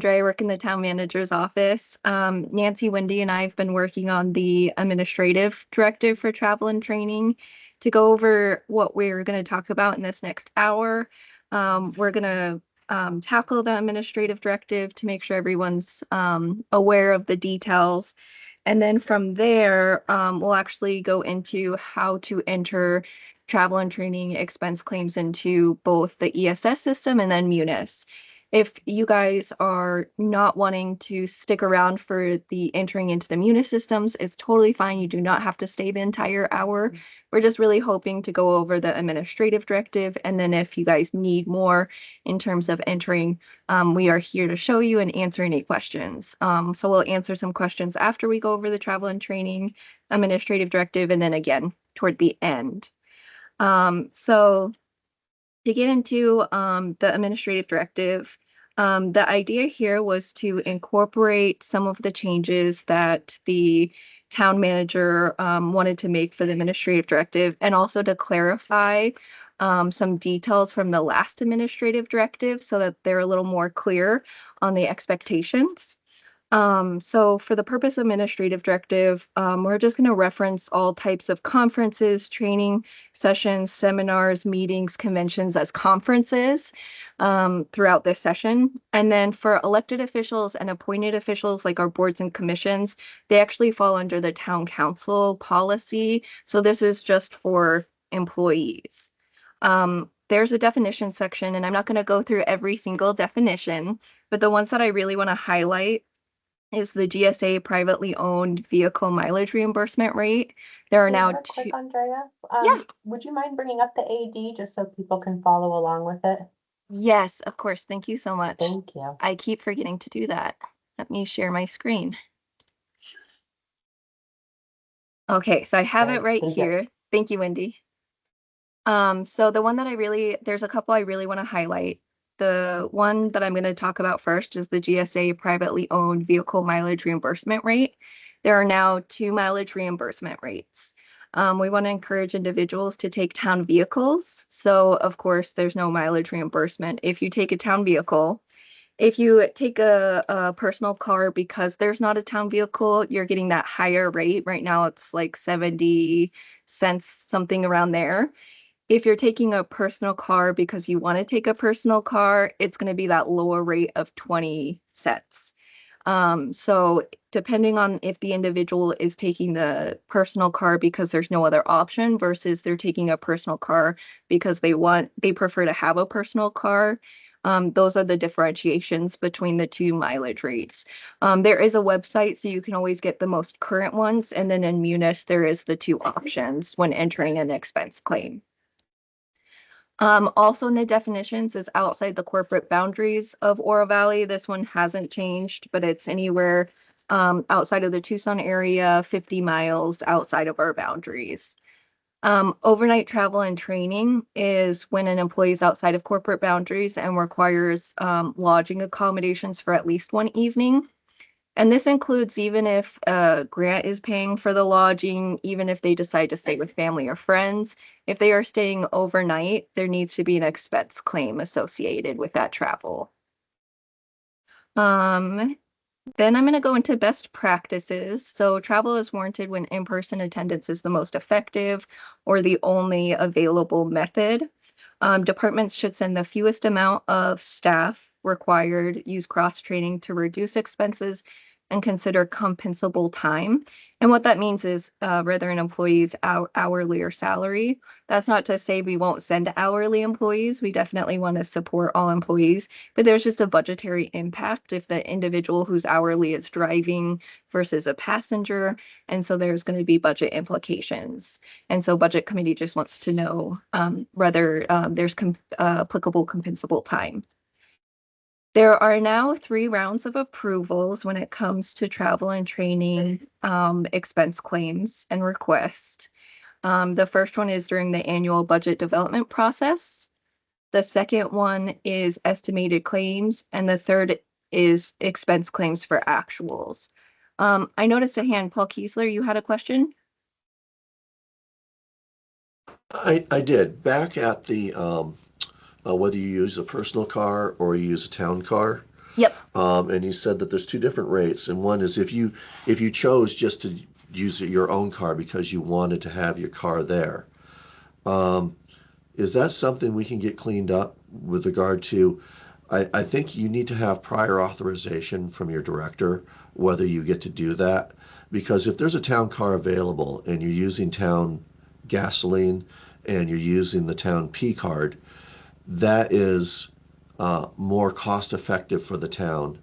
I work in the town manager's office. Nancy, Wendy, and I have been working on the administrative directive for travel and training to go over what we're going to talk about in this next hour. We're going to tackle the administrative directive to make sure everyone's aware of the details. And then from there, we'll actually go into how to enter travel and training expense claims into both the ESS system and then Munis. If you guys are not wanting to stick around for the entering into the Munis systems, it's totally fine. You do not have to stay the entire hour. We're just really hoping to go over the administrative directive. And then if you guys need more in terms of entering, we are here to show you and answer any questions. So we'll answer some questions after we go over the travel and training administrative directive, and then again toward the end. So to get into the administrative directive, the idea here was to incorporate some of the changes that the town manager wanted to make for the administrative directive, and also to clarify some details from the last administrative directive so that they're a little more clear on the expectations. So for the purpose of administrative directive, we're just going to reference all types of conferences, training sessions, seminars, meetings, conventions as conferences throughout this session. And then for elected officials and appointed officials like our boards and commissions, they actually fall under the town council policy. So this is just for employees. There's a definition section, and I'm not going to go through every single definition, but the ones that I really want to highlight is the GSA privately owned vehicle mileage reimbursement rate. There are now Real quick, two. Andrea, Yeah. would you mind bringing up the AD just so people can follow along with it? Yes, of course. Thank you so much. Thank you. I keep forgetting to do that. Let me share my screen. Okay, so I have it right Thank you. here. Thank you, Wendy. So the one that there's a couple I really want to highlight. The one that I'm going to talk about first is the GSA privately owned vehicle mileage reimbursement rate. There are now two mileage reimbursement rates. We want to encourage individuals to take town vehicles. So of course, there's no mileage reimbursement. If you take a town vehicle, if you take a personal car because there's not a town vehicle, you're getting that higher rate. Right now it's like 70 cents, something around there. If you're taking a personal car because you want to take a personal car, it's going to be that lower rate of 20 cents. So depending on if the individual is taking the personal car because there's no other option versus they're taking a personal car because they prefer to have a personal car. Those are the differentiations between the two mileage rates. There is a website, so you can always get the most current ones. And then in Munis, there is the two options when entering an expense claim. Also in the definitions is outside the corporate boundaries of Oro Valley. This one hasn't changed, but it's anywhere outside of the Tucson area, 50 miles outside of our boundaries. Overnight travel and training is when an employee is outside of corporate boundaries and requires lodging accommodations for at least one evening. And this includes even if a grant is paying for the lodging, even if they decide to stay with family or friends. If they are staying overnight, there needs to be an expense claim associated with that travel. Then I'm going to go into best practices. So travel is warranted when in-person attendance is the most effective or the only available method. Departments should send the fewest amount of staff required, use cross-training to reduce expenses, and consider compensable time. And what that means is whether an employee's hourly or salary. That's not to say we won't send hourly employees. We definitely want to support all employees, but there's just a budgetary impact if the individual who's hourly is driving versus a passenger. And so there's going to be budget implications. And so budget committee just wants to know whether there's applicable compensable time. There are now 3 rounds of approvals when it comes to travel and training expense claims and requests. The first one is during the annual budget development process. The second one is estimated claims, and the third is expense claims for actuals. I noticed a hand. Paul Kiesler, you had a question? I did. Back at the whether you use a personal car or you use a town car, Yep. And you said that there's two different rates, and one is if you chose just to use your own car because you wanted to have your car there. Um, is that something we can get cleaned up with regard to? I think you need to have prior authorization from your director whether you get to do that. Because if there's a town car available and you're using town gasoline and you're using the town P card, that is more cost effective for the town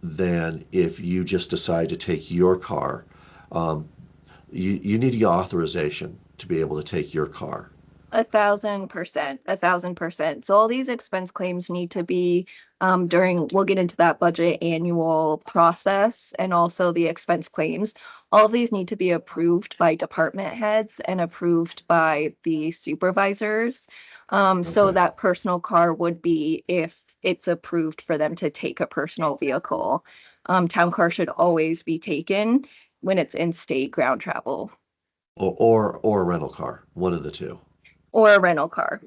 than if you just decide to take your car. Um, you need to get authorization to be able to take your car. 1,000%, 1,000%. So all these expense claims need to be we'll get into that budget annual process and also the expense claims. All of these need to be approved by department heads and approved by the supervisors. So Okay. that personal car would be if it's approved for them to take a personal vehicle. Town car should always be taken when it's in state ground travel Or a rental car, one of the two. or a rental car.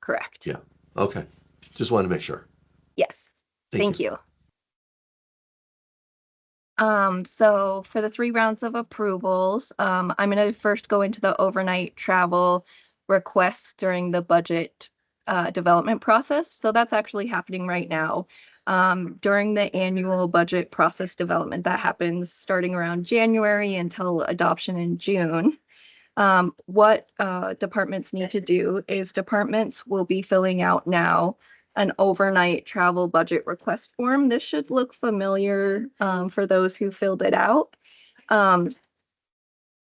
Correct. Yeah. Okay. Just wanted to make sure. Yes. Thank Thank you. you. So for the 3 rounds of approvals, I'm gonna first go into the overnight travel requests during the budget development process. So that's actually happening right now. During the annual budget process development that happens starting around January until adoption in June. What departments need to do is departments will be filling out now an overnight travel budget request form. This should look familiar for those who filled it out. Um,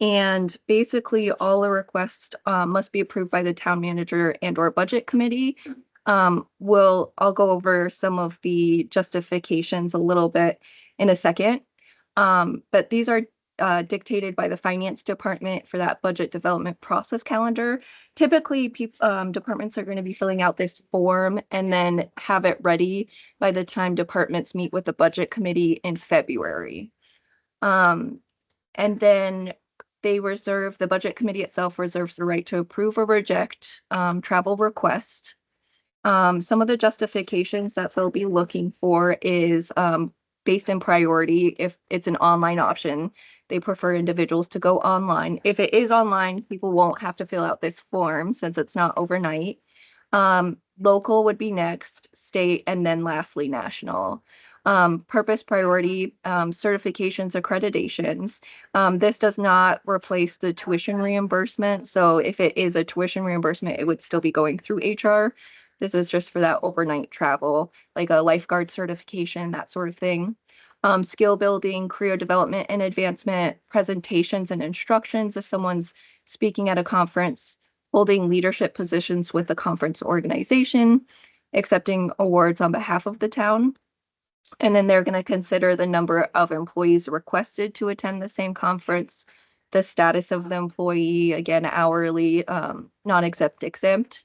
and basically, all the requests must be approved by the town manager and or budget committee. I'll go over some of the justifications a little bit in a second. But these are dictated by the finance department for that budget development process calendar. Typically, departments are going to be filling out this form and then have it ready by the time departments meet with the budget committee in February. Um, and then the budget committee itself reserves the right to approve or reject travel request. Some of the justifications that they'll be looking for is based in priority. If it's an online option, they prefer individuals to go online. If it is online, people won't have to fill out this form since it's not overnight. Local would be next, state, and then lastly, national. Purpose priority, certifications, accreditations. This does not replace the tuition reimbursement. So if it is a tuition reimbursement, it would still be going through HR. This is just for that overnight travel, like a lifeguard certification, that sort of thing. Skill building, career development and advancement, presentations and instructions if someone's speaking at a conference, holding leadership positions with the conference organization, accepting awards on behalf of the town. And then they're going to consider the number of employees requested to attend the same conference, the status of the employee, again, hourly, non-exempt, exempt.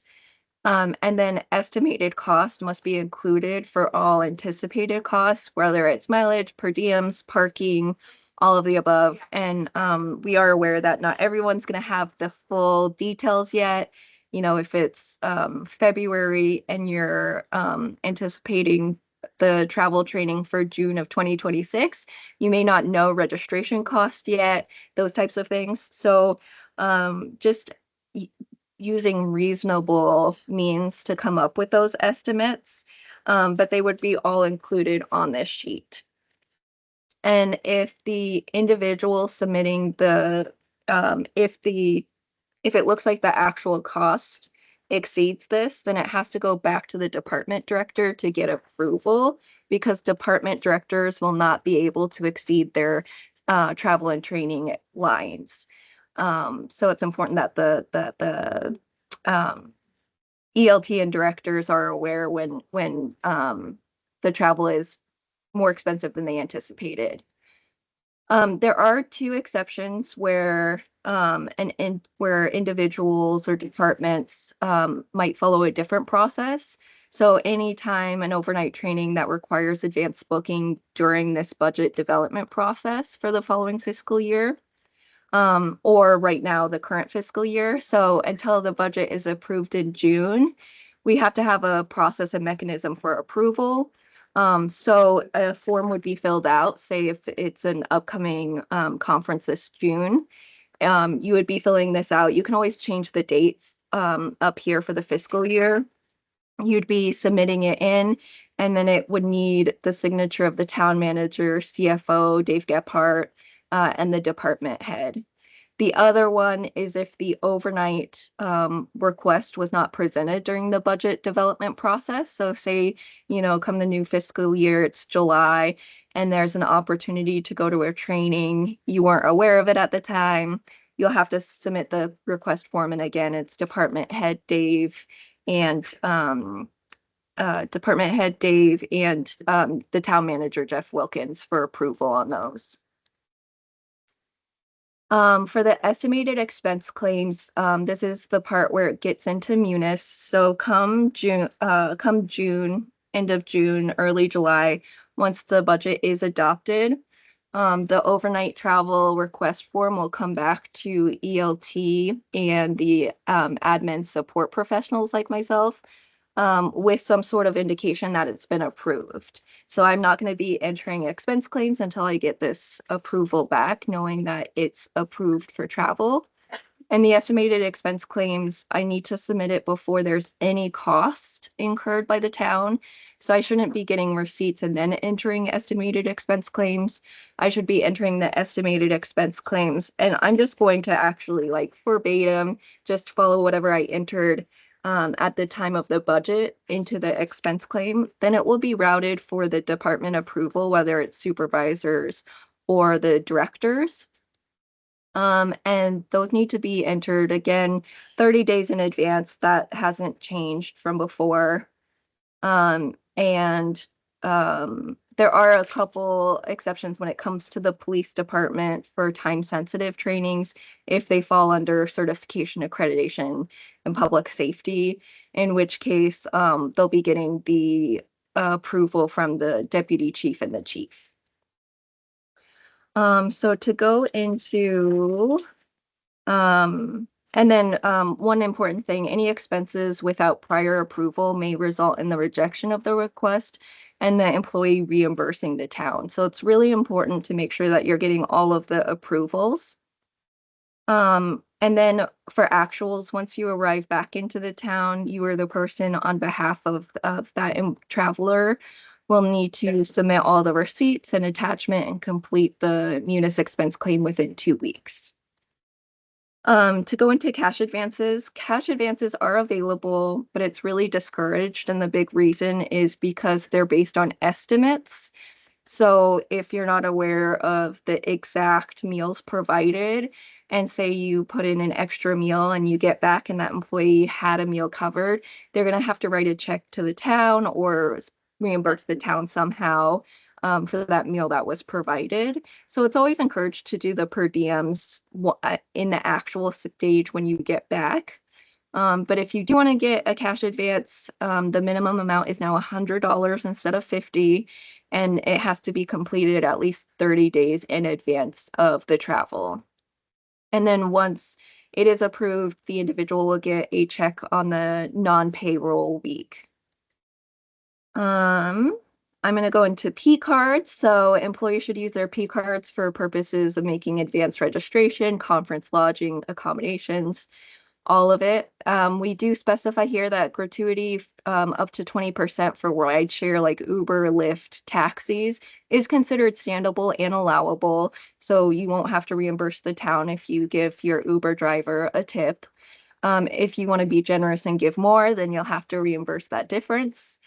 And then estimated cost must be included for all anticipated costs, whether it's mileage, per diems, parking, all of the above. And we are aware that not everyone's going to have the full details yet. You know, if it's February and you're anticipating the travel training for June of 2026, you may not know registration cost yet, those types of things. So just using reasonable means to come up with those estimates, but they would be all included on this sheet. And if the individual submitting if it looks like the actual cost exceeds this, then it has to go back to the department director to get approval because department directors will not be able to exceed their travel and training lines. So it's important that the ELT and directors are aware when the travel is more expensive than they anticipated. There are two exceptions where where individuals or departments might follow a different process. So anytime an overnight training that requires advanced booking during this budget development process for the following fiscal year, or right now, the current fiscal year. So until the budget is approved in June, we have to have a process and mechanism for approval. So a form would be filled out, say if it's an upcoming conference this June. You would be filling this out. You can always change the dates up here for the fiscal year. You'd be submitting it in, and then it would need the signature of the town manager, CFO, Dave Gephardt, and the department head. The other one is if the overnight request was not presented during the budget development process. So say, come the new fiscal year, it's July, and there's an opportunity to go to a training. You weren't aware of it at the time. You'll have to submit the request form. And again, it's department head Dave and the town manager, Jeff Wilkins, for approval on those. For the estimated expense claims, this is the part where it gets into Munis. So come June, end of June, early July, once the budget is adopted, the overnight travel request form will come back to ELT and the admin support professionals like myself, with some sort of indication that it's been approved. So I'm not going to be entering expense claims until I get this approval back, knowing that it's approved for travel. And the estimated expense claims, I need to submit it before there's any cost incurred by the town. So I shouldn't be getting receipts and then entering estimated expense claims. I should be entering the estimated expense claims. And I'm just going to actually like verbatim, just follow whatever I entered at the time of the budget into the expense claim. Then it will be routed for the department approval, whether it's supervisors or the directors. And those need to be entered again 30 days in advance. That hasn't changed from before. There are a couple exceptions when it comes to the police department for time sensitive trainings if they fall under certification, accreditation, and public safety, in which case they'll be getting the approval from the deputy chief and the chief. So to go into and then one important thing, any expenses without prior approval may result in the rejection of the request and the employee reimbursing the town. So it's really important to make sure that you're getting all of the approvals. And then for actuals, once you arrive back into the town, you are the person on behalf of that traveler will need to submit all the receipts and attachment and complete the Munis expense claim within 2 weeks. To go into cash advances are available, but it's really discouraged. And the big reason is because they're based on estimates. So if you're not aware of the exact meals provided, and say you put in an extra meal and you get back and that employee had a meal covered, they're going to have to write a check to the town or reimburse the town somehow for that meal that was provided. So it's always encouraged to do the per diems in the actual stage when you get back. But if you do want to get a cash advance, the minimum amount is now $100 instead of $50, and it has to be completed at least 30 days in advance of the travel. And then once it is approved, the individual will get a check on the non-payroll week. I'm going to go into P cards. So employees should use their P cards for purposes of making advanced registration, conference lodging, accommodations, all of it. We do specify here that gratuity up to 20% for rideshare like Uber, Lyft, taxis is considered standable and allowable. So you won't have to reimburse the town if you give your Uber driver a tip. If you want to be generous and give more, then you'll have to reimburse that difference.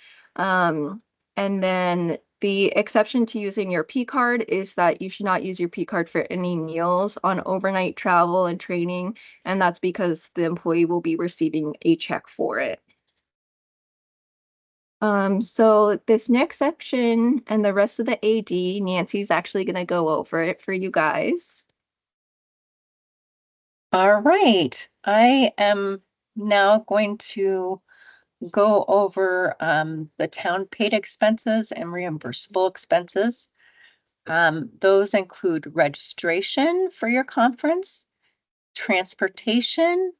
And then the exception to using your P card is that you should not use your P card for any meals on overnight travel and training. And that's because the employee will be receiving a check for it. So this next section and the rest of the AD, Nancy's actually going to go over it for you guys. All right. I am now going to go over the town paid expenses and reimbursable expenses. Those include registration for your conference, transportation,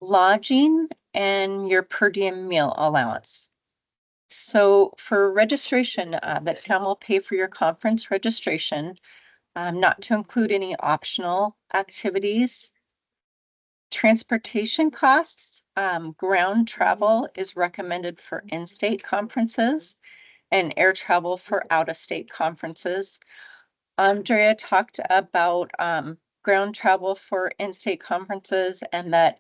lodging, and your per diem meal allowance. So for registration, the town will pay for your conference registration, not to include any optional activities. Transportation costs, ground travel is recommended for in-state conferences and air travel for out-of-state conferences. Andrea talked about ground travel for in-state conferences and that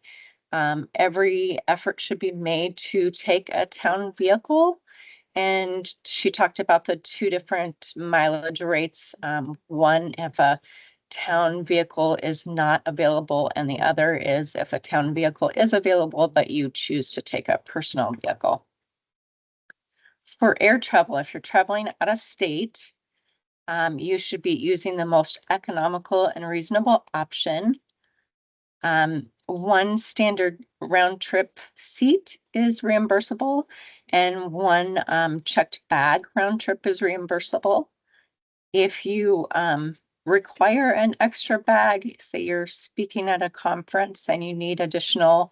every effort should be made to take a town vehicle. And she talked about the two different mileage rates. One, if a town vehicle is not available, and the other is if a town vehicle is available, but you choose to take a personal vehicle. For air travel, if you're traveling out of state, you should be using the most economical and reasonable option. One standard round trip seat is reimbursable and one checked bag round trip is reimbursable. If you require an extra bag, say you're speaking at a conference and you need additional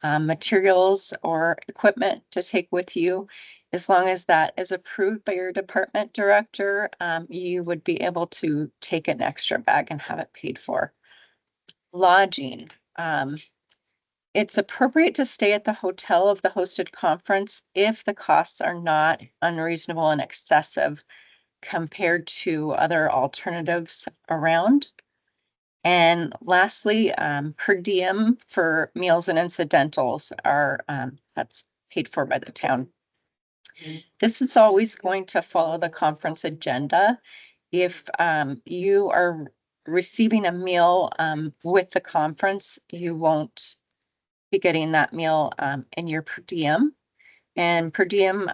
materials or equipment to take with you, as long as that is approved by your department director, you would be able to take an extra bag and have it paid for. Lodging. It's appropriate to stay at the hotel of the hosted conference if the costs are not unreasonable and excessive compared to other alternatives around. And lastly, per diem for meals and incidentals are, that's paid for by the town. This is always going to follow the conference agenda. If you are receiving a meal with the conference, you won't be getting that meal in your per diem. And per diem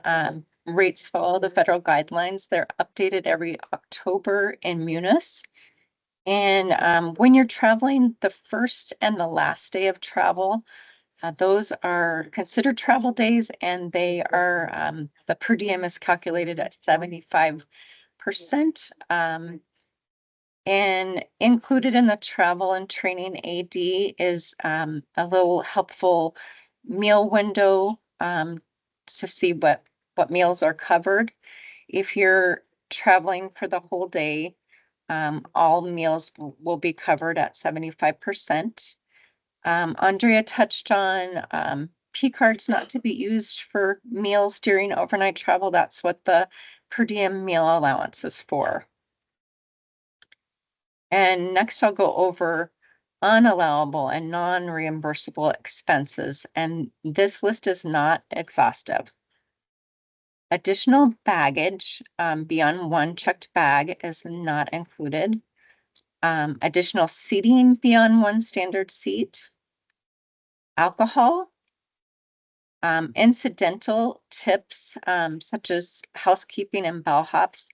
rates follow the federal guidelines. They're updated every October in Munis. And when you're traveling, the first and the last day of travel, those are considered travel days, and they are the per diem is calculated at 75%. And included in the travel and training AD is a little helpful meal window to see what meals are covered. If you're traveling for the whole day, all meals will be covered at 75%. Andrea touched on P cards not to be used for meals during overnight travel. That's what the per diem meal allowance is for. And next I'll go over unallowable and non-reimbursable expenses. And this list is not exhaustive. Additional baggage beyond one checked bag is not included. Additional seating beyond one standard seat. Alcohol. Incidental tips such as housekeeping and bellhops.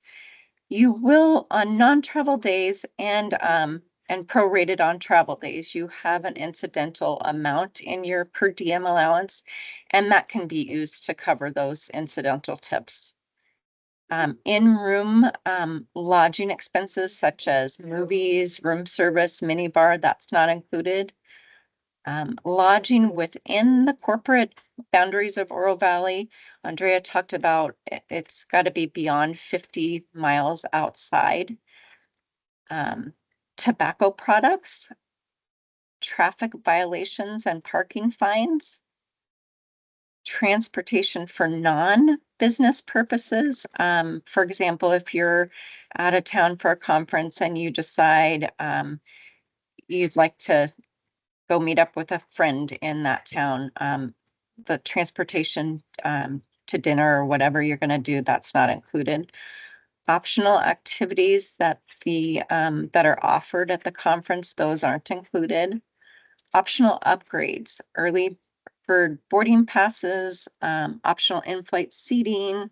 You will on non-travel days and prorated on travel days, you have an incidental amount in your per diem allowance, and that can be used to cover those incidental tips. In-room lodging expenses such as movies, room service, minibar, that's not included. Lodging within the corporate boundaries of Oro Valley, Andrea talked about it's got to be beyond 50 miles outside. Tobacco products, traffic violations and parking fines, transportation for non-business purposes. For example, if you're out of town for a conference and you decide you'd like to go meet up with a friend in that town, the transportation to dinner or whatever you're going to do, that's not included. Optional activities that that are offered at the conference, those aren't included. Optional upgrades, early bird boarding passes, optional in-flight seating,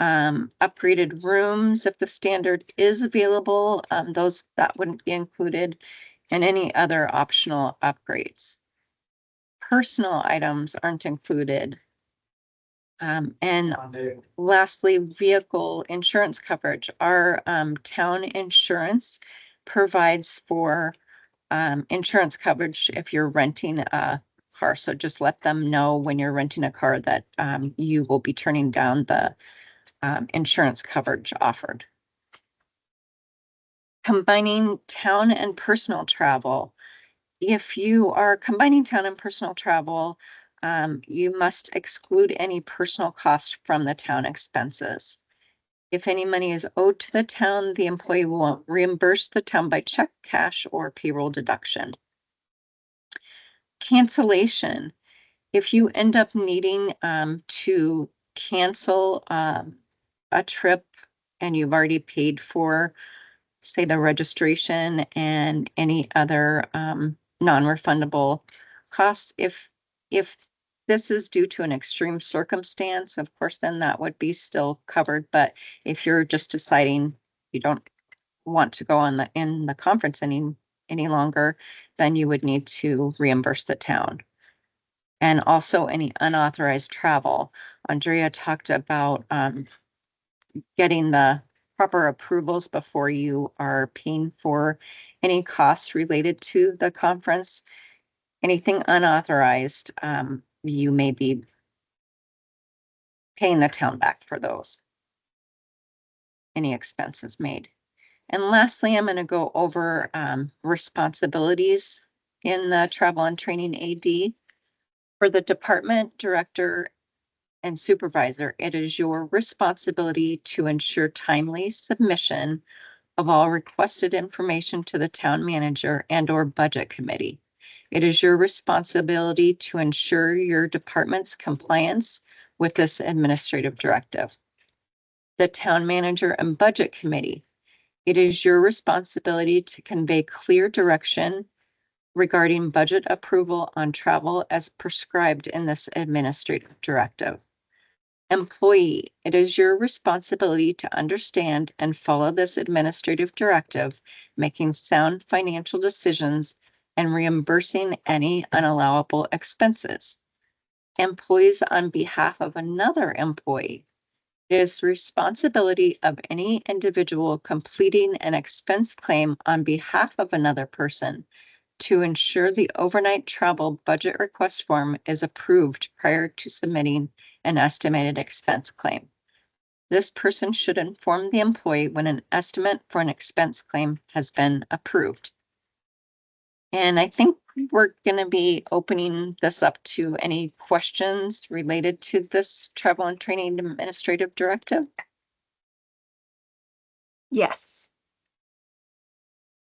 upgraded rooms if the standard is available, those that wouldn't be included, and any other optional upgrades. Personal items aren't included. And lastly, vehicle insurance coverage. Our town insurance provides for insurance coverage if you're renting a car. So just let them know when you're renting a car that you will be turning down the insurance coverage offered. Combining town and personal travel. If you are combining town and personal travel, you must exclude any personal cost from the town expenses. If any money is owed to the town, the employee will reimburse the town by check, cash, or payroll deduction. Cancellation. If you end up needing to cancel a trip and you've already paid for, say, the registration and any other non-refundable costs, if this is due to an extreme circumstance, of course, then that would be still covered. But if you're just deciding you don't want to go in the conference any longer, then you would need to reimburse the town. And also any unauthorized travel. Andrea talked about getting the proper approvals before you are paying for any costs related to the conference. Anything unauthorized, you may be paying the town back for those. Any expenses made. And lastly, I'm going to go over responsibilities in the travel and training AD. For the department director and supervisor, it is your responsibility to ensure timely submission of all requested information to the town manager and/or budget committee. It is your responsibility to ensure your department's compliance with this administrative directive. The town manager and budget committee, it is your responsibility to convey clear direction regarding budget approval on travel as prescribed in this administrative directive. Employee, it is your responsibility to understand and follow this administrative directive, making sound financial decisions and reimbursing any unallowable expenses. Employees on behalf of another employee, it is the responsibility of any individual completing an expense claim on behalf of another person to ensure the overnight travel budget request form is approved prior to submitting an estimated expense claim. This person should inform the employee when an estimate for an expense claim has been approved. And I think we're going to be opening this up to any questions related to this travel and training administrative directive. Yes.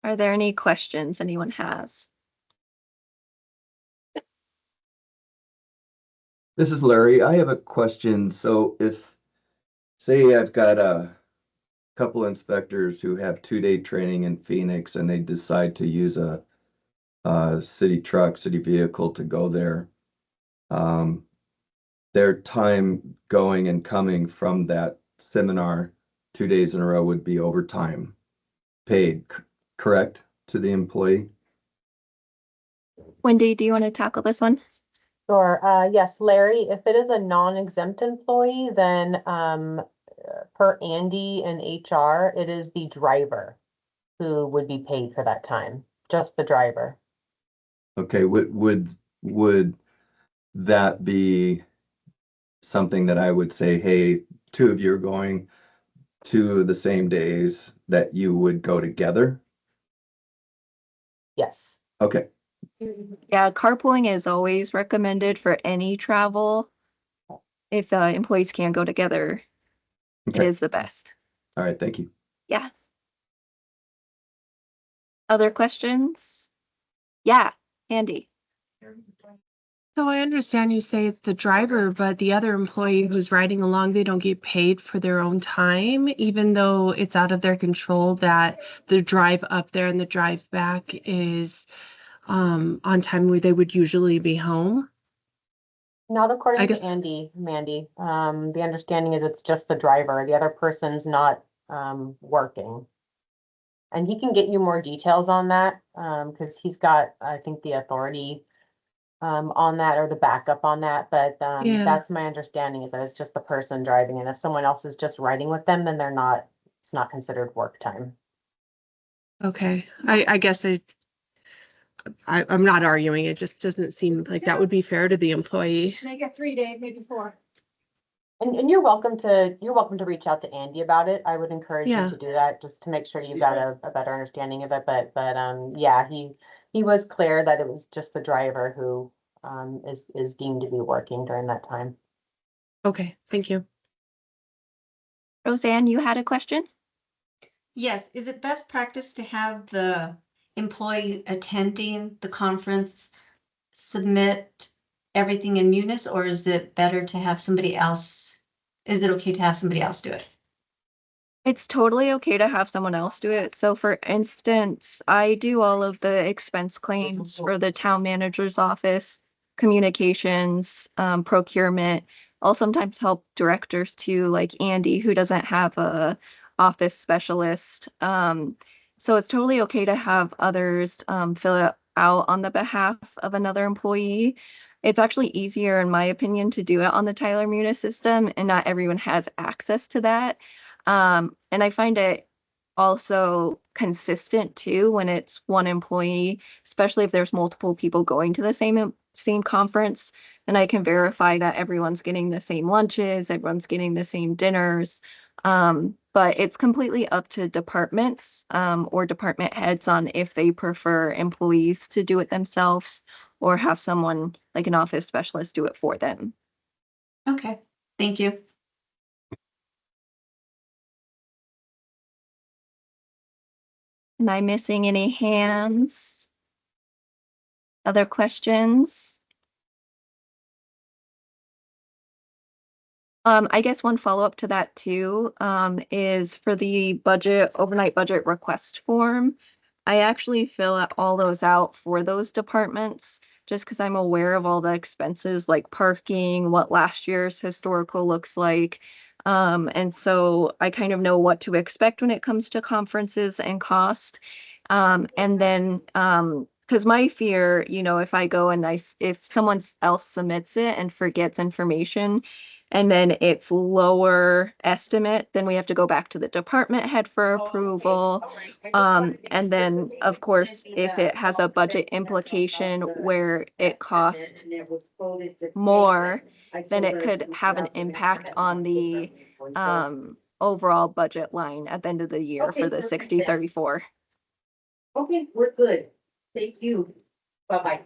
Are there any questions anyone has? This is Larry. I have a question. So if, say I've got a couple inspectors who have 2-day training in Phoenix and they decide to use a city truck, city vehicle to go there, their time going and coming from that seminar 2 days in a row would be overtime paid, correct, to the employee? Wendy, do you want to tackle this one? Sure, yes, Larry, if it is a non-exempt employee, then per Andy and HR, it is the driver who would be paid for that time, just the driver. Okay, would that be something that I would say, hey, 2 of you are going to the same days that you would go together? Yes. Okay, Yeah, carpooling is always recommended for any travel. If employees can go together, it okay, is the best. all right, thank you. Yeah. Other questions? Yeah, Andy. So I understand you say it's the driver, but the other employee who's riding along, they don't get paid for their own time, even though it's out of their control that the drive up there and the drive back is on time where they would usually be home. Not I according guess- to Andy, Mandy. The understanding is it's just the driver. The other person's not working. And he can get you more details on that, because he's got, I think, the authority on that or the backup on that. But Yeah. that's my understanding, is that it's just the person driving. And if someone else is just riding with them, then it's not considered work time. Okay, I guess I'm not arguing. It just doesn't seem like that would be fair to the employee. Make it 3 days, maybe 4. And you're welcome to reach out to Andy about it. I would encourage you Yeah. to do that, just to make sure you got a better understanding of it, but, yeah, he was clear that it was just the driver who, is deemed to be working during that time. Okay, thank you. Roseanne, you had a question? Yes, is it best practice to have the employee attending the conference submit everything in Munis, or is it better to have somebody else? Is it okay to have somebody else do it? It's totally okay to have someone else do it. So for instance, I do all of the expense claims for the town manager's office, communications, procurement. I'll sometimes help directors too, like Andy, who doesn't have a office specialist. So it's totally okay to have others fill it out on the behalf of another employee. It's actually easier, in my opinion, to do it on the Tyler Munis system, and not everyone has access to that. And I find it also consistent too when it's one employee, especially if there's multiple people going to the same conference, and I can verify that everyone's getting the same lunches, everyone's getting the same dinners. But it's completely up to departments, or department heads on if they prefer employees to do it themselves or have someone like an office specialist do it for them. Okay, thank you. Am I missing any hands? Other questions? I guess one follow-up to that too, is for the budget, overnight budget request form. I actually fill all those out for those departments, just because I'm aware of all the expenses like parking, what last year's historical looks like. And so I kind of know what to expect when it comes to conferences and cost. And then, because my fear, if I go and if someone else submits it and forgets information, and then it's lower estimate, then we have to go back to the department head for approval. And then, of course, if it has a budget implication where it costs more, then it could have an impact on the overall budget line at the end of the year for the 60/34. Okay, we're good. Thank you. Bye-bye.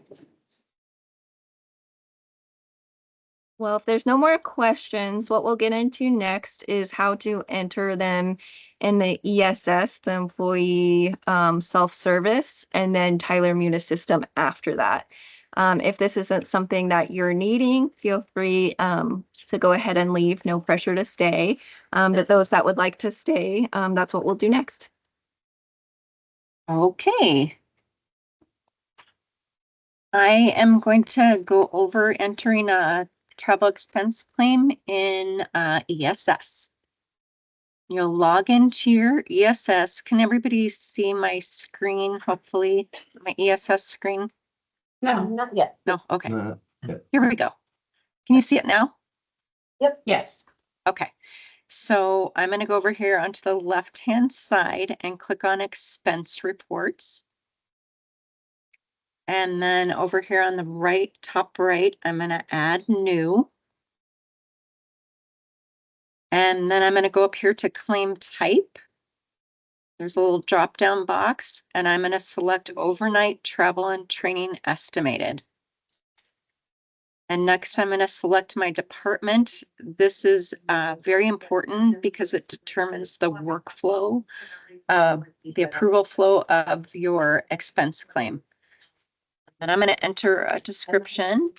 Well, if there's no more questions, what we'll get into next is how to enter them in the ESS, the employee self-service, and then Tyler Munis system after that. If this isn't something that you're needing, feel free to go ahead and leave. No pressure to stay. But those that would like to stay, that's what we'll do next. Okay. I am going to go over entering a travel expense claim in ESS. You'll log into your ESS. Can everybody see my screen? Hopefully, my ESS screen? No, not yet. No, okay. Uh, Here we go. Can you see it now? Yep. Yes. Okay. So I'm going to go over here onto the left-hand side and click on expense reports. And then over here on the right, top right, I'm going to add new. And then I'm going to go up here to claim type. There's a little drop-down box, and I'm going to select overnight travel and training estimated. And next I'm going to select my department. This is very important because it determines the workflow, the approval flow of your expense claim. And I'm going to enter a description.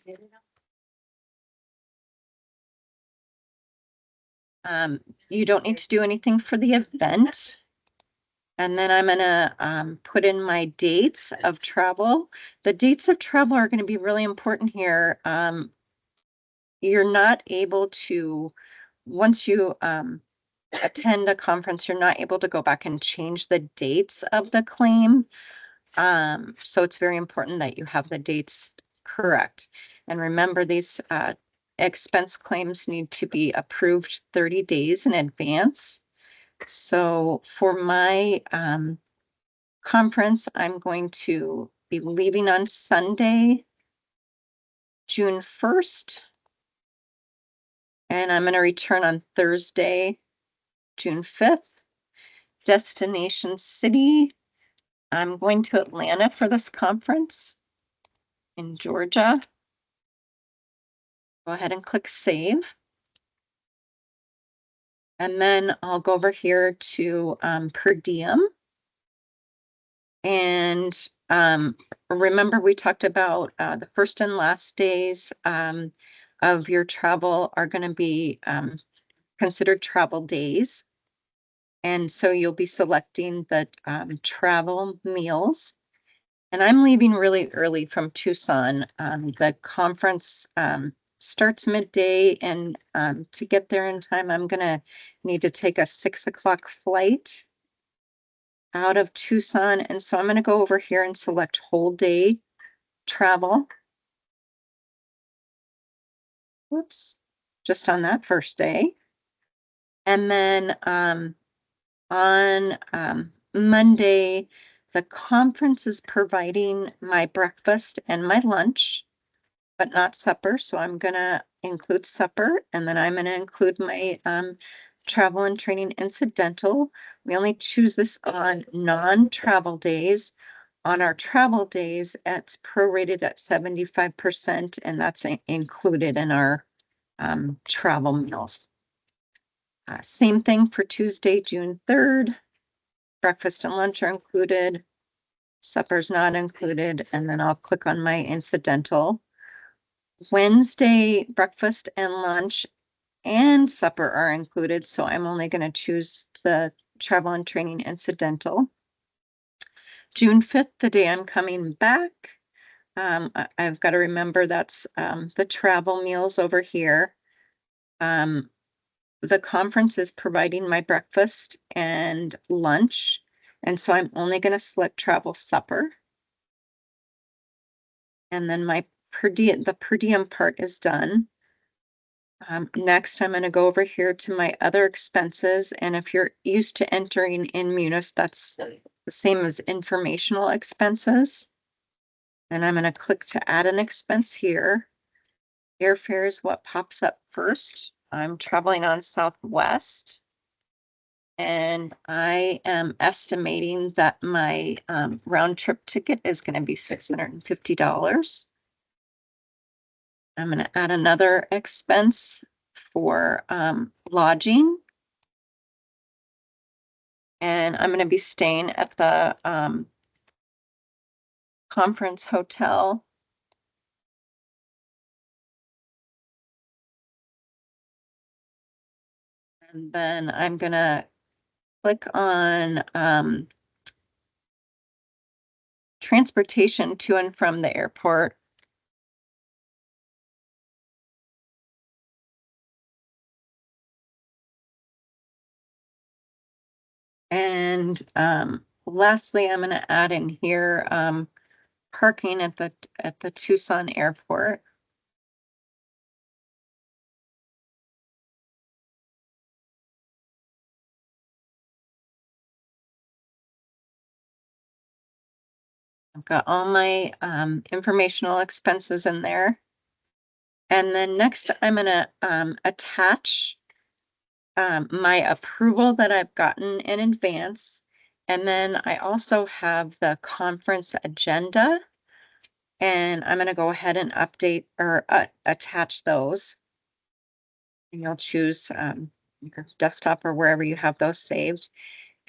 You don't need to do anything for the event. And then I'm going to put in my dates of travel. The dates of travel are going to be really important here. You're not able to, once you attend a conference, you're not able to go back and change the dates of the claim. So it's very important that you have the dates correct. And remember, these expense claims need to be approved 30 days in advance. So for my conference, I'm going to be leaving on Sunday, June 1st. And I'm going to return on Thursday, June 5th. Destination city. I'm going to Atlanta for this conference in Georgia. Go ahead and click save. And then I'll go over here to per diem. And remember we talked about the first and last days of your travel are going to be considered travel days. And so you'll be selecting the travel meals. And I'm leaving really early from Tucson. The conference starts midday, and to get there in time, I'm gonna need to take a 6 o'clock flight out of Tucson. And so I'm gonna go over here and select whole day travel. Whoops, just on that first day. And then on Monday, the conference is providing my breakfast and my lunch, but not supper. So I'm gonna include supper, and then I'm gonna include my travel and training incidental. We only choose this on non-travel days. On our travel days, it's prorated at 75%, and that's included in our travel meals. Same thing for Tuesday, June 3rd. Breakfast and lunch are included. Supper's not included. And then I'll click on my incidental. Wednesday, breakfast and lunch and supper are included. So I'm only going to choose the travel and training incidental. June 5th, the day I'm coming back. I've got to remember that's the travel meals over here. The conference is providing my breakfast and lunch. And so I'm only going to select travel supper. And then my the per diem part is done. Next, I'm going to go over here to my other expenses. And if you're used to entering in Munis, that's the same as informational expenses. And I'm going to click to add an expense here. Airfare is what pops up first. I'm traveling on Southwest. And I am estimating that my round trip ticket is going to be $650. I'm going to add another expense for lodging. And I'm going to be staying at the conference hotel. And then I'm going to click on transportation to and from the airport. And lastly, I'm going to add in here parking at the Tucson airport. I've got all my informational expenses in there. And then next I'm going to attach my approval that I've gotten in advance. And then I also have the conference agenda. And I'm going to go ahead and update or attach those. And you'll choose your desktop or wherever you have those saved.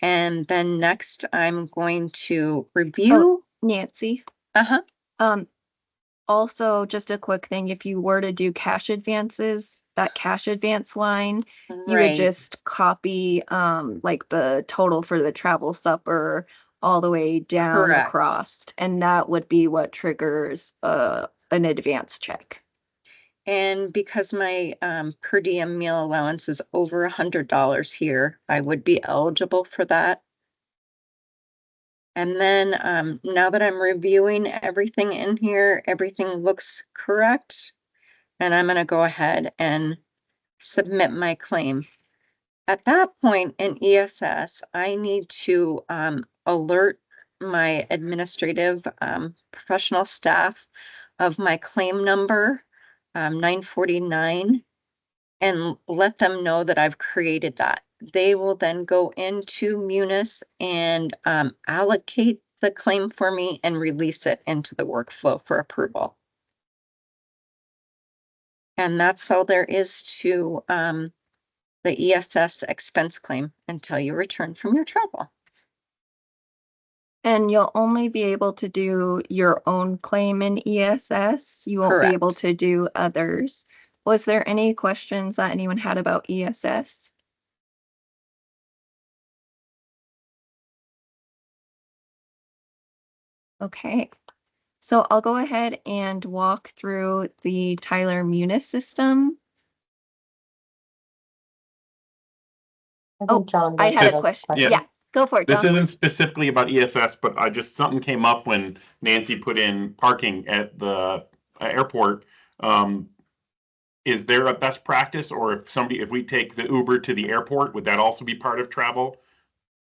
And then next I'm going to review. Nancy, also just a quick thing, if you were to do cash advances, that cash advance line, you would Right. just copy like the total for the travel supper all the way down Correct. across, and that would be what triggers an advance check. And because my per diem meal allowance is over $100 here, I would be eligible for that. And then now that I'm reviewing everything in here, everything looks correct. And I'm going to go ahead and submit my claim. At that point in ESS, I need to alert my administrative professional staff of my claim number, 949, and let them know that I've created that. They will then go into Munis and allocate the claim for me and release it into the workflow for approval. And that's all there is to the ESS expense claim until you return from your travel. And you'll only be able to do your own claim in ESS. You won't be able Correct. to do others. Was there any questions that anyone had about ESS? Okay, so I'll go ahead and walk through the Tyler Munis system. I Oh, think John I does had have a a question. Yeah. Yeah, go for it, This John. isn't specifically about ESS, but something came up when Nancy put in parking at the airport. Is there a best practice, or if we take the Uber to the airport, would that also be part of travel?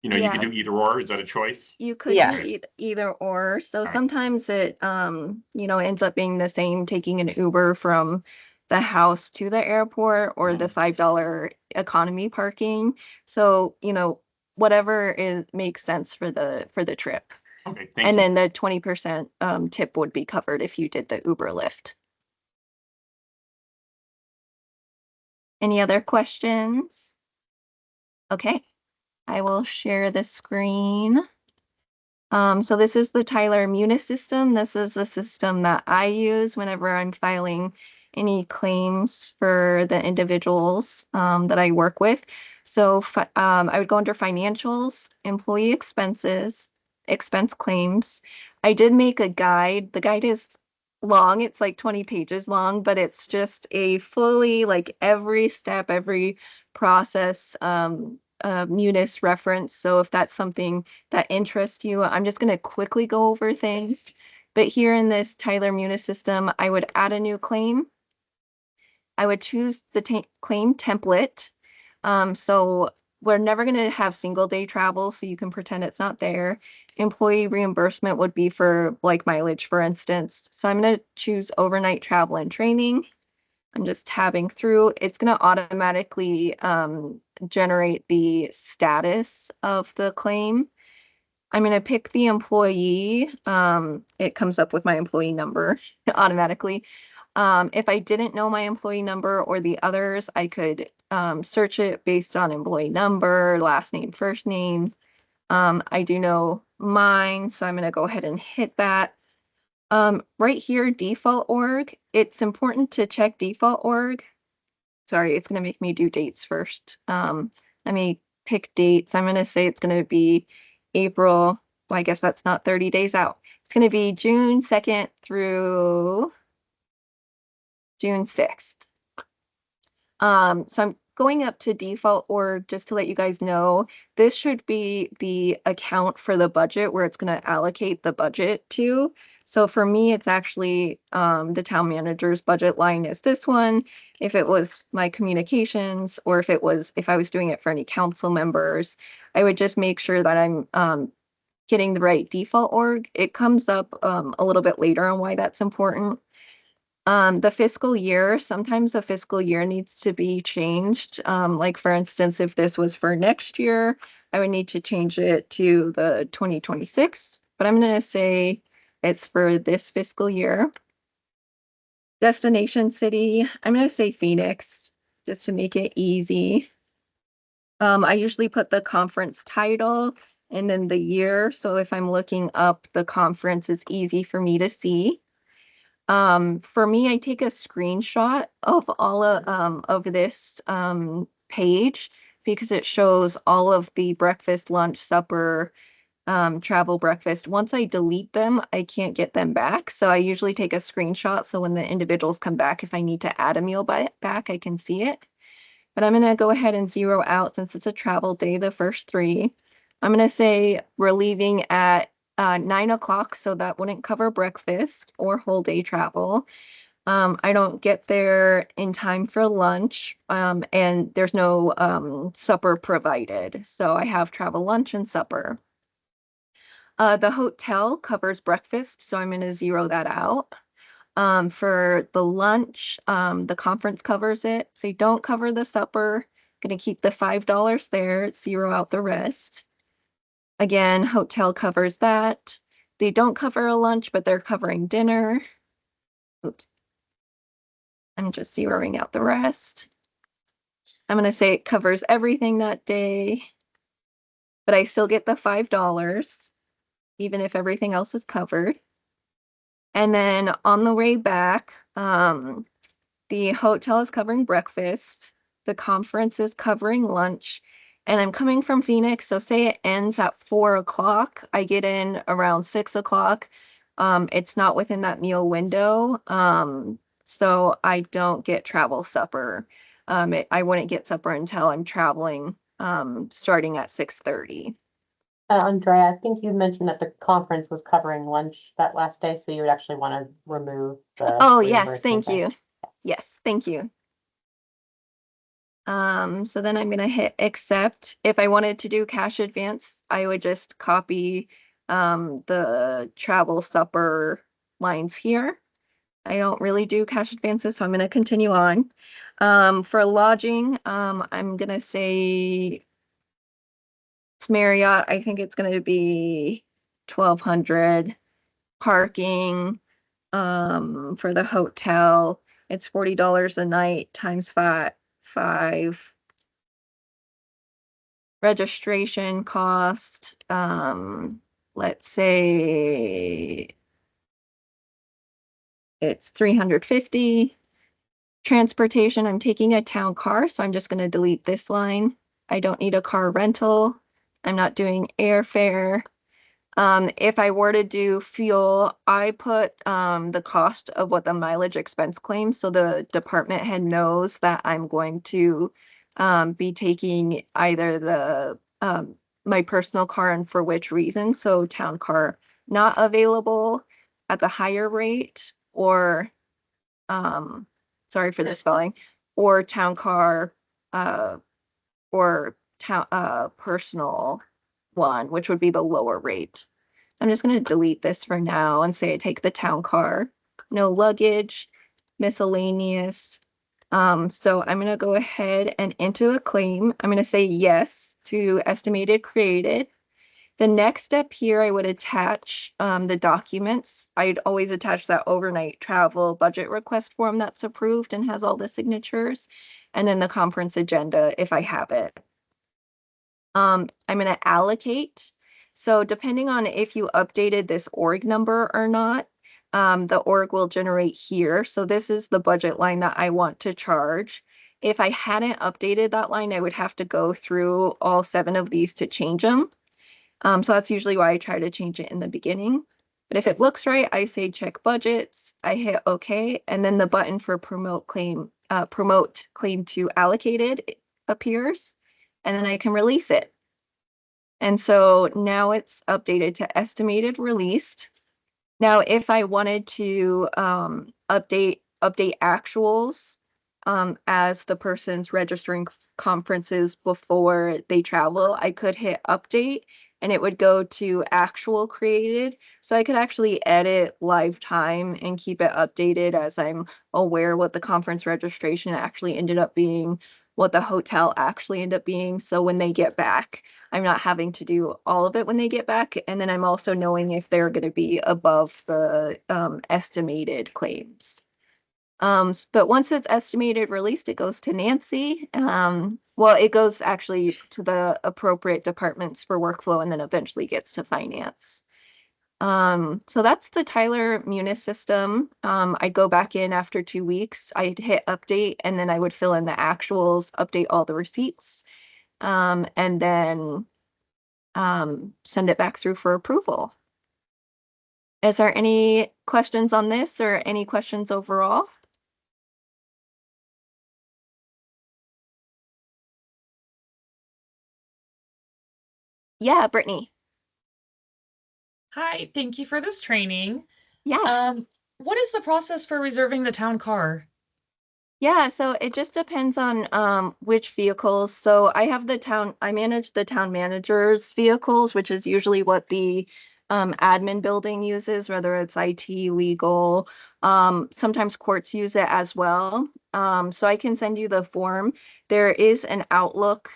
You know, you Yeah. could do either or. Is that a choice? You could do Yes. either or. So right. sometimes it ends up being the same taking an Uber from the house to the airport or the $5 economy parking. So, whatever makes sense for the trip. Okay, thank And you. then the 20% tip would be covered if you did the Uber Lyft. Any other questions? Okay, I will share the screen. So this is the Tyler Munis system. This is a system that I use whenever I'm filing any claims for the individuals that I work with. So I would go under financials, employee expenses, expense claims. I did make a guide. The guide is long. It's like 20 pages long, but it's just a fully like every step, every process Munis reference. So if that's something that interest you, I'm just going to quickly go over things. But here in this Tyler Munis system, I would add a new claim. I would choose the claim template. So we're never going to have single day travel, so you can pretend it's not there. Employee reimbursement would be for like mileage, for instance. So I'm going to choose overnight travel and training. I'm just tabbing through. It's going to automatically generate the status of the claim. I'm going to pick the employee. It comes up with my employee number automatically. If I didn't know my employee number or the others, I could search it based on employee number, last name, first name. I do know mine, so I'm going to go ahead and hit that. Right here, default org. It's important to check default org. Sorry, it's going to make me do dates first. Let me pick dates. I'm going to say it's going to be April. Well, I guess that's not 30 days out. It's going to be June 2nd through June 6th. So I'm going up to default org just to let you guys know, this should be the account for the budget where it's going to allocate the budget to. So for me, it's actually the town manager's budget line is this one. If it was my communications, or if I was doing it for any council members, I would just make sure that I'm getting the right default org. It comes up a little bit later on why that's important. The fiscal year, sometimes the fiscal year needs to be changed. Like for instance, if this was for next year, I would need to change it to the 2026, but I'm going to say it's for this fiscal year. Destination city, I'm going to say Phoenix, just to make it easy. I usually put the conference title and then the year. So if I'm looking up the conference, it's easy for me to see. For me, I take a screenshot of all of this page because it shows all of the breakfast, lunch, supper, travel breakfast. Once I delete them, I can't get them back. So I usually take a screenshot. So when the individuals come back, if I need to add a meal back, I can see it. But I'm going to go ahead and zero out, since it's a travel day, the first three. I'm going to say we're leaving at 9 o'clock, so that wouldn't cover breakfast or whole day travel. I don't get there in time for lunch, and there's no supper provided. So I have travel lunch and supper. The hotel covers breakfast, so I'm gonna zero that out. For the lunch, the conference covers it. They don't cover the supper. Gonna keep the $5 there, zero out the rest. Again, hotel covers that. They don't cover a lunch, but they're covering dinner. Oops. I'm just zeroing out the rest. I'm gonna say it covers everything that day, but I still get the $5, even if everything else is covered. And then on the way back, the hotel is covering breakfast, the conference is covering lunch, and I'm coming from Phoenix, so say it ends at 4 o'clock. I get in around 6 o'clock. It's not within that meal window, so I don't get travel supper. I wouldn't get supper until I'm traveling, starting at 6:30. Andrea, I think you mentioned that the conference was covering lunch that last day, so you would actually want to remove the. Oh, yes, reimbursement thank there. you. Yes, thank you. So then I'm gonna hit accept. If I wanted to do cash advance, I would just copy the travel supper lines here. I don't really do cash advances, so I'm gonna continue on. For lodging, I'm gonna say it's Marriott. I think it's gonna be 1,200. Parking, for the hotel, it's $40 a night times five. Registration cost, let's say it's 350. Transportation, I'm taking a town car, so I'm just gonna delete this line. I don't need a car rental. I'm not doing airfare. If I were to do fuel, I put the cost of what the mileage expense claims, so the department head knows that I'm going to be taking either the my personal car and for which reason. So town car not available at the higher rate, or sorry for the spelling, or town car or town personal one, which would be the lower rate. I'm just going to delete this for now and say I take the town car. No luggage, miscellaneous. So I'm going to go ahead and enter the claim. I'm going to say yes to estimated created. The next step here, I would attach the documents. I'd always attach that overnight travel budget request form that's approved and has all the signatures, and then the conference agenda if I have it. I'm going to allocate. So depending on if you updated this org number or not, the org will generate here. So this is the budget line that I want to charge. If I hadn't updated that line, I would have to go through all 7 of these to change them. So that's usually why I try to change it in the beginning. But if it looks right, I say check budgets, I hit OK, and then the button for promote claim to allocated appears, and then I can release it. And so now it's updated to estimated released. Now, if I wanted to update actuals as the person's registering conferences before they travel, I could hit update and it would go to actual created. So I could actually edit live time and keep it updated as I'm aware what the conference registration actually ended up being, what the hotel actually ended up being. So when they get back, I'm not having to do all of it when they get back. And then I'm also knowing if they're going to be above the estimated claims. But once it's estimated released, it goes to Nancy. Well, it goes actually to the appropriate departments for workflow and then eventually gets to finance. So that's the Tyler Munis system. I'd go back in after 2 weeks, I'd hit update, and then I would fill in the actuals, update all the receipts, and then send it back through for approval. Is there any questions on this or any questions overall? Yeah, Brittany. Hi, thank you for this training. Yeah. What is the process for reserving the town car? Yeah, so it just depends on which vehicles. So I manage the town manager's vehicles, which is usually what the admin building uses, whether it's IT, legal. Sometimes courts use it as well. So I can send you the form. There is an Outlook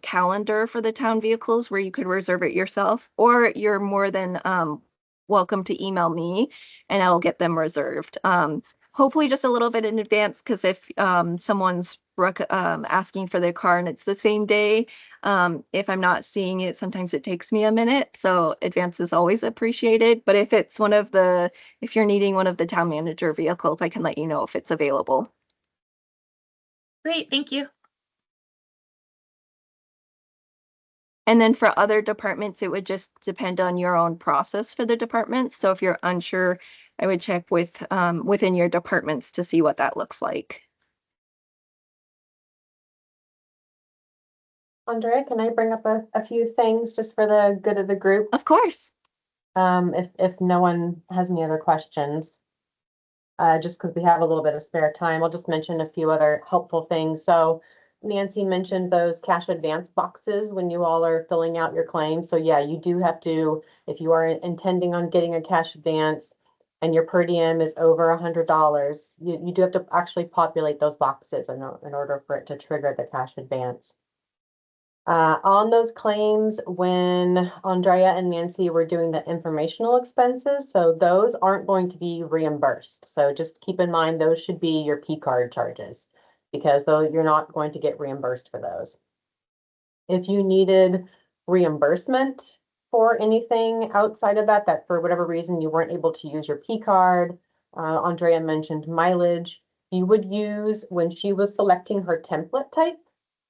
calendar for the town vehicles where you could reserve it yourself, or you're more than welcome to email me and I'll get them reserved. Hopefully just a little bit in advance, because if someone's asking for their car and it's the same day, if I'm not seeing it, sometimes it takes me a minute. So advance is always appreciated. But if it's if you're needing one of the town manager vehicles, I can let you know if it's available. Great, thank you. And then for other departments, it would just depend on your own process for the departments. So if you're unsure, I would check with within your departments to see what that looks like. Andrea, can I bring up a few things just for the good of the group? Of course. If no one has any other questions. Just because we have a little bit of spare time, I'll just mention a few other helpful things. So Nancy mentioned those cash advance boxes when you all are filling out your claim. So yeah, you do have to, if you are intending on getting a cash advance and your per diem is over $100, you do have to actually populate those boxes in order for it to trigger the cash advance. On those claims, when Andrea and Nancy were doing the informational expenses, so those aren't going to be reimbursed. So just keep in mind, those should be your P card charges, because though you're not going to get reimbursed for those. If you needed reimbursement for anything outside of that for whatever reason you weren't able to use your P card, Andrea mentioned mileage, you would use, when she was selecting her template type,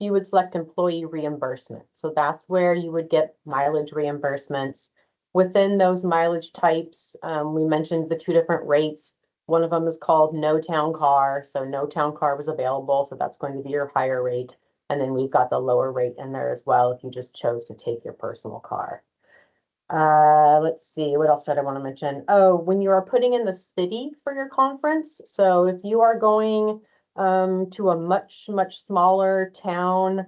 you would select employee reimbursement. So that's where you would get mileage reimbursements. Within those mileage types, we mentioned the two different rates. One of them is called no town car. So no town car was available. So that's going to be your higher rate. And then we've got the lower rate in there as well if you just chose to take your personal car. Let's see, what else did I want to mention? Oh, when you are putting in the city for your conference. So if you are going to a much smaller town,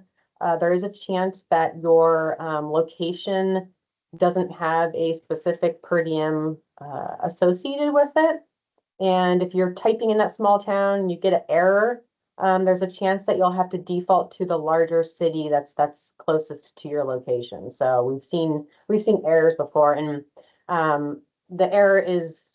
there is a chance that your location doesn't have a specific per diem associated with it. And if you're typing in that small town and you get an error, there's a chance that you'll have to default to the larger city that's closest to your location. So we've seen errors before, and the error is,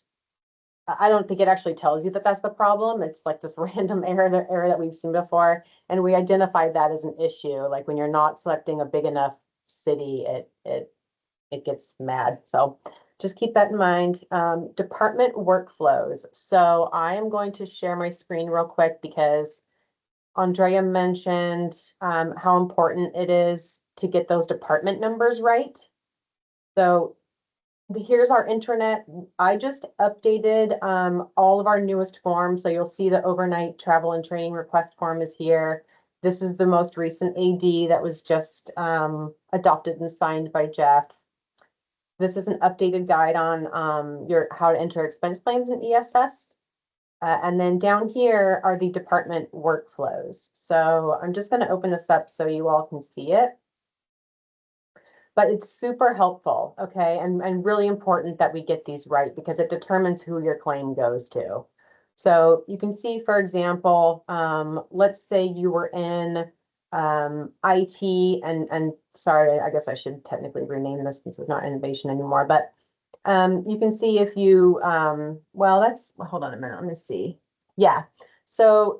I don't think it actually tells you that that's the problem. It's like this random error that we've seen before, and we identified that as an issue. Like when you're not selecting a big enough city, it gets mad. So just keep that in mind. Department workflows. So I am going to share my screen real quick because Andrea mentioned how important it is to get those department numbers right. So here's our intranet. I just updated all of our newest forms. So you'll see the overnight travel and training request form is here. This is the most recent AD that was just adopted and signed by Jeff. This is an updated guide on how to enter expense claims in ESS. And then down here are the department workflows. So I'm just going to open this up so you all can see it. But it's super helpful, okay, and really important that we get these right because it determines who your claim goes to. So you can see, for example, let's say you were in IT and sorry, I guess I should technically rename this since it's not innovation anymore, but you can see if you, well, hold on a minute, let me see. Yeah, so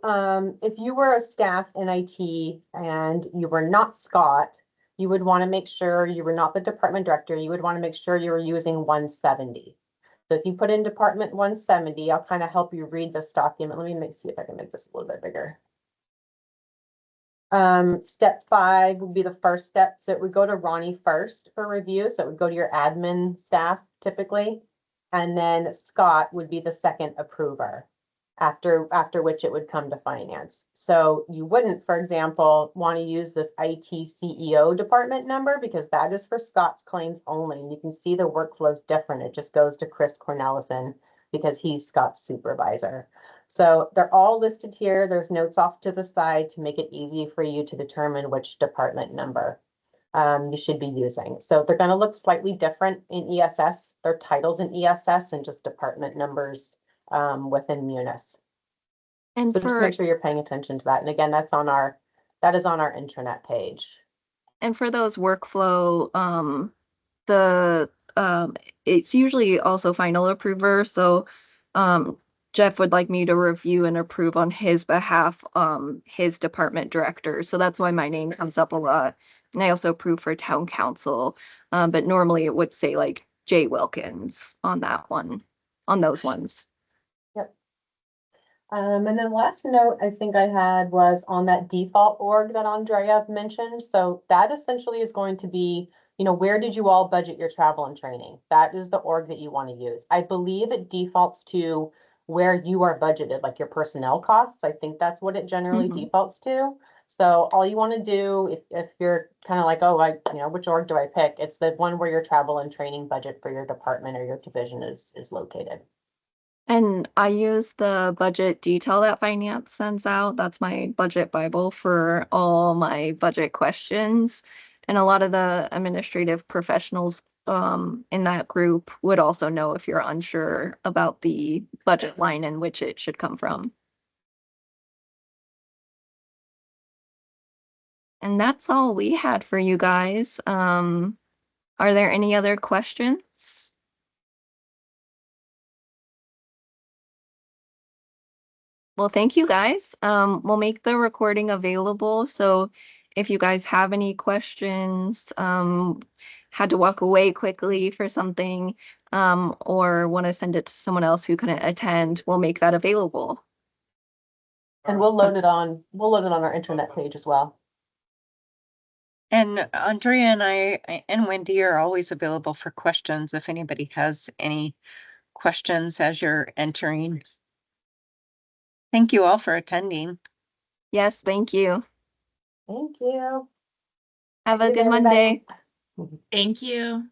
if you were a staff in IT and you were not Scott, you would want to make sure you were not the department director. You would want to make sure you were using 170. So if you put in department 170, I'll kind of help you read this document. Let me see if I can make this a little bit bigger. Step 5 would be the first step. So it would go to Ronnie first for review. So it would go to your admin staff typically. And then Scott would be the second approver, after which it would come to finance. So you wouldn't, for example, want to use this IT CEO department number because that is for Scott's claims only. And you can see the workflow is different. It just goes to Chris Cornelison because he's Scott's supervisor. So they're all listed here. There's notes off to the side to make it easy for you to determine which department number. you should be using. So they're gonna look slightly different in ESS, their titles in ESS and just department numbers within Munis. And So just for make sure you're paying attention to that. And again, that is on our intranet page. and for those workflow, the it's usually also final approver. So Jeff would like me to review and approve on his behalf, his department director. So that's why my name comes up a lot. And I also approve for town council. But normally it would say like Jay Wilkins on that one, on those ones. And then last note I think I had was on that default org that Andrea mentioned. So that essentially is going to be, you know, where did you all budget your travel and training? That is the org that you want to use. I believe it defaults to where you are budgeted, like your personnel costs. I think that's what it generally Mhm. defaults to. So all you want to do, if you're kind of like, oh, you know, which org do I pick? It's the one where your travel and training budget for your department or your division is located. And I use the budget detail that finance sends out. That's my budget Bible for all my budget questions. And a lot of the administrative professionals in that group would also know if you're unsure about the budget line in which it should come from. And that's all we had for you guys. Are there any other questions? Well, thank you guys. We'll make the recording available. So if you guys have any questions, had to walk away quickly for something, or want to send it to someone else who couldn't attend, we'll make that available. And we'll load it on our internet page as well. And Andrea and I and Wendy are always available for questions if anybody has any questions as you're entering. Thank you all for attending. Yes, thank you. Thank you. Have a Good, good everybody. Monday. Thank you.